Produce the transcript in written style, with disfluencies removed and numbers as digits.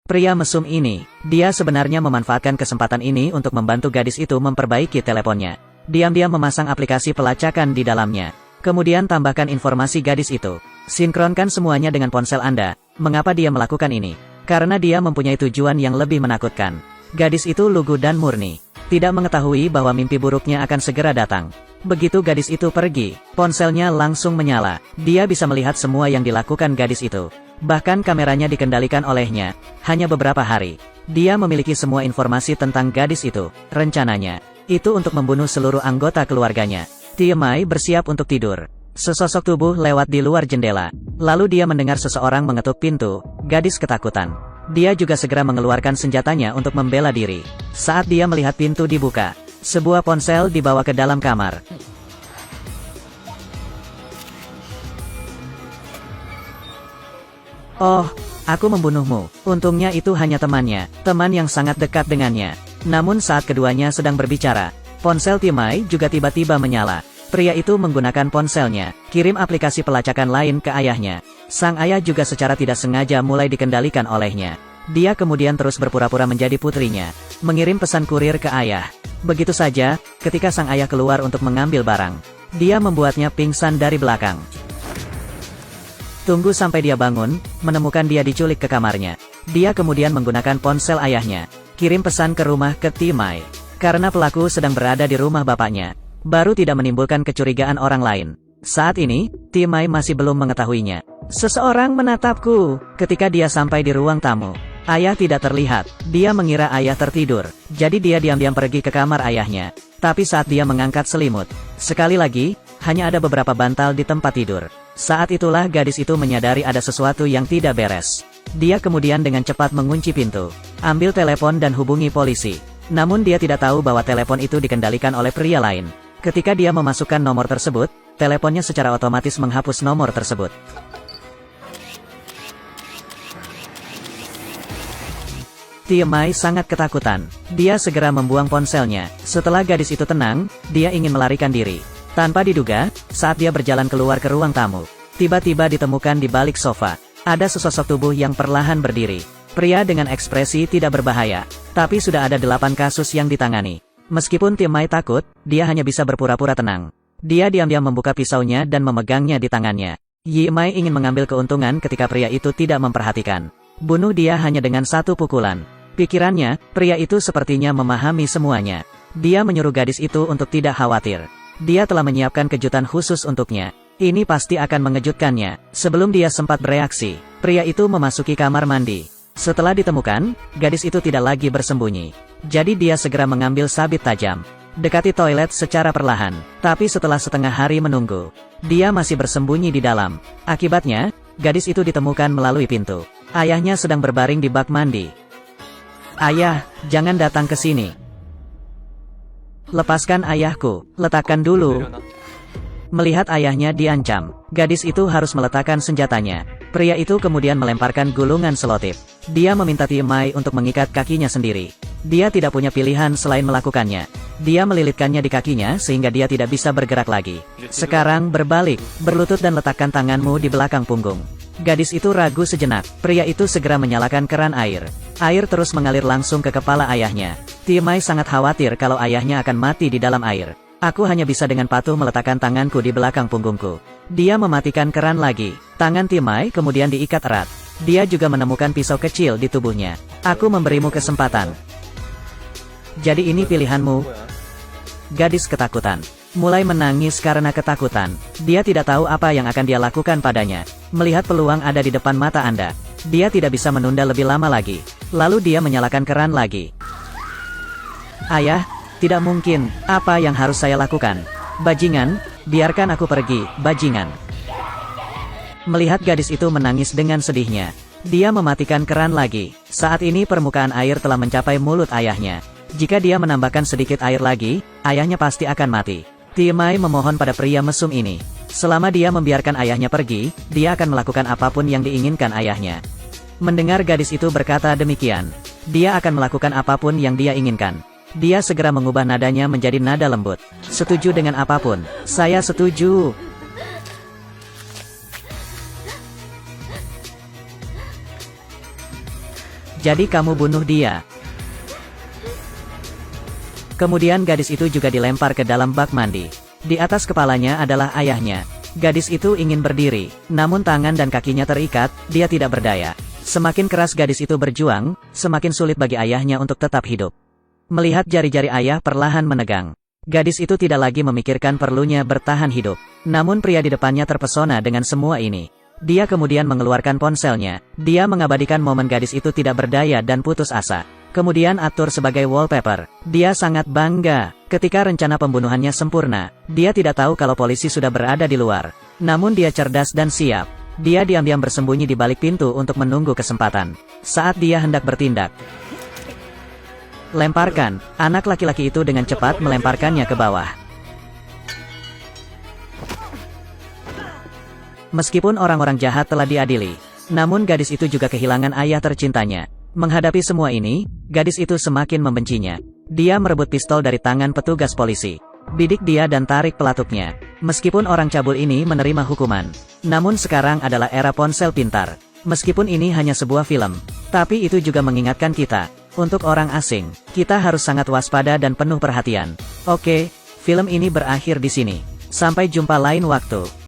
Pria mesum ini, dia sebenarnya memanfaatkan kesempatan ini untuk membantu gadis itu memperbaiki teleponnya. Diam-diam memasang aplikasi pelacakan di dalamnya. Kemudian tambahkan informasi gadis itu. Sinkronkan semuanya dengan ponsel Anda. Mengapa dia melakukan ini? Karena dia mempunyai tujuan yang lebih menakutkan. Gadis itu lugu dan murni. Tidak mengetahui bahwa mimpi buruknya akan segera datang. Begitu gadis itu pergi, ponselnya langsung menyala. Dia bisa melihat semua yang dilakukan gadis itu. Bahkan kameranya dikendalikan olehnya. Hanya beberapa hari, dia memiliki semua informasi tentang gadis itu. Rencananya, itu untuk membunuh seluruh anggota keluarganya. Tiemai bersiap untuk tidur. Sesosok tubuh lewat di luar jendela. Lalu dia mendengar seseorang mengetuk pintu. Gadis ketakutan. Dia juga segera mengeluarkan senjatanya untuk membela diri. Saat dia melihat pintu dibuka, sebuah ponsel dibawa ke dalam kamar. Oh, aku membunuhmu. Untungnya itu hanya temannya, teman yang sangat dekat dengannya. Namun saat keduanya sedang berbicara, ponsel Tiemai juga tiba-tiba menyala. Pria itu menggunakan ponselnya, kirim aplikasi pelacakan lain ke ayahnya. Sang ayah juga secara tidak sengaja mulai dikendalikan olehnya. Dia kemudian terus berpura-pura menjadi putrinya, mengirim pesan kurir ke ayah. Begitu saja, ketika sang ayah keluar untuk mengambil barang, dia membuatnya pingsan dari belakang. Tunggu sampai dia bangun, menemukan dia diculik ke kamarnya. Dia kemudian menggunakan ponsel ayahnya, kirim pesan ke rumah ke Tiemai. Karena pelaku sedang berada di rumah bapaknya, baru tidak menimbulkan kecurigaan orang lain. Saat ini, Tiemai masih belum mengetahuinya. Seseorang menatapku. Ketika dia sampai di ruang tamu, ayah tidak terlihat. Dia mengira ayah tertidur, jadi dia diam-diam pergi ke kamar ayahnya. Tapi saat dia mengangkat selimut, sekali lagi, hanya ada beberapa bantal di tempat tidur. Saat itulah gadis itu menyadari ada sesuatu yang tidak beres. Dia kemudian dengan cepat mengunci pintu, ambil telepon dan hubungi polisi. Namun dia tidak tahu bahwa telepon itu dikendalikan oleh pria lain. Ketika dia memasukkan nomor tersebut, teleponnya secara otomatis menghapus nomor tersebut. Tiemai sangat ketakutan. Dia segera membuang ponselnya. Setelah gadis itu tenang, dia ingin melarikan diri. Tanpa diduga, saat dia berjalan keluar ke ruang tamu, tiba-tiba ditemukan di balik sofa, ada sesosok tubuh yang perlahan berdiri. Pria dengan ekspresi tidak berbahaya, tapi sudah ada 8 kasus yang ditangani. Meskipun Tiemai takut, dia hanya bisa berpura-pura tenang. Dia diam-diam membuka pisaunya dan memegangnya di tangannya. Yimai ingin mengambil keuntungan ketika pria itu tidak memperhatikan. Bunuh dia hanya dengan satu pukulan. Pikirannya, pria itu sepertinya memahami semuanya. Dia menyuruh gadis itu untuk tidak khawatir. Dia telah menyiapkan kejutan khusus untuknya. Ini pasti akan mengejutkannya. Sebelum dia sempat bereaksi, pria itu memasuki kamar mandi. Setelah ditemukan, gadis itu tidak lagi bersembunyi. Jadi dia segera mengambil sabit tajam. Dekati toilet secara perlahan. Tapi setelah setengah hari menunggu, dia masih bersembunyi di dalam. Akibatnya, gadis itu ditemukan melalui pintu. Ayahnya sedang berbaring di bak mandi. Ayah, jangan datang ke sini. Lepaskan ayahku, letakkan dulu. Melihat ayahnya diancam, gadis itu harus meletakkan senjatanya. Pria itu kemudian melemparkan gulungan selotip. Dia meminta Tiemai untuk mengikat kakinya sendiri. Dia tidak punya pilihan selain melakukannya. Dia melilitkannya di kakinya sehingga dia tidak bisa bergerak lagi. Sekarang berbalik, berlutut dan letakkan tanganmu di belakang punggung. Gadis itu ragu sejenak. Pria itu segera menyalakan keran air. Air terus mengalir langsung ke kepala ayahnya. Tiemai sangat khawatir kalau ayahnya akan mati di dalam air. Aku hanya bisa dengan patuh meletakkan tanganku di belakang punggungku. Dia mematikan keran lagi. Tangan Tiemai kemudian diikat erat. Dia juga menemukan pisau kecil di tubuhnya. Aku memberimu kesempatan. Jadi ini pilihanmu. Gadis ketakutan mulai menangis karena ketakutan. Dia tidak tahu apa yang akan dia lakukan padanya. Melihat peluang ada di depan mata Anda, dia tidak bisa menunda lebih lama lagi. Lalu dia menyalakan keran lagi. Ayah, tidak mungkin. Apa yang harus saya lakukan? Bajingan, biarkan aku pergi, bajingan. Melihat gadis itu menangis dengan sedihnya, dia mematikan keran lagi. Saat ini permukaan air telah mencapai mulut ayahnya. Jika dia menambahkan sedikit air lagi, ayahnya pasti akan mati. Tiemai memohon pada pria mesum ini. Selama dia membiarkan ayahnya pergi, dia akan melakukan apapun yang diinginkan ayahnya. Mendengar gadis itu berkata demikian, dia akan melakukan apapun yang dia inginkan. Dia segera mengubah nadanya menjadi nada lembut. Setuju dengan apapun. Saya setuju. Jadi kamu bunuh dia. Kemudian gadis itu juga dilempar ke dalam bak mandi. Di atas kepalanya adalah ayahnya. Gadis itu ingin berdiri, namun tangan dan kakinya terikat, dia tidak berdaya. Semakin keras gadis itu berjuang, semakin sulit bagi ayahnya untuk tetap hidup. Melihat jari-jari ayah perlahan menegang, gadis itu tidak lagi memikirkan perlunya bertahan hidup. Namun pria di depannya terpesona dengan semua ini. Dia kemudian mengeluarkan ponselnya. Dia mengabadikan momen gadis itu tidak berdaya dan putus asa. Kemudian atur sebagai wallpaper. Dia sangat bangga. Ketika rencana pembunuhannya sempurna, dia tidak tahu kalau polisi sudah berada di luar. Namun dia cerdas dan siap. Dia diam-diam bersembunyi di balik pintu untuk menunggu kesempatan. Saat dia hendak bertindak, lemparkan. Anak laki-laki itu dengan cepat melemparkannya ke bawah. Meskipun orang-orang jahat telah diadili, namun gadis itu juga kehilangan ayah tercintanya. Menghadapi semua ini, gadis itu semakin membencinya. Dia merebut pistol dari tangan petugas polisi. Bidik dia dan tarik pelatuknya. Meskipun orang cabul ini menerima hukuman, namun sekarang adalah era ponsel pintar. Meskipun ini hanya sebuah film, tapi itu juga mengingatkan kita. Untuk orang asing, kita harus sangat waspada dan penuh perhatian. Oke, film ini berakhir di sini. Sampai jumpa lain waktu.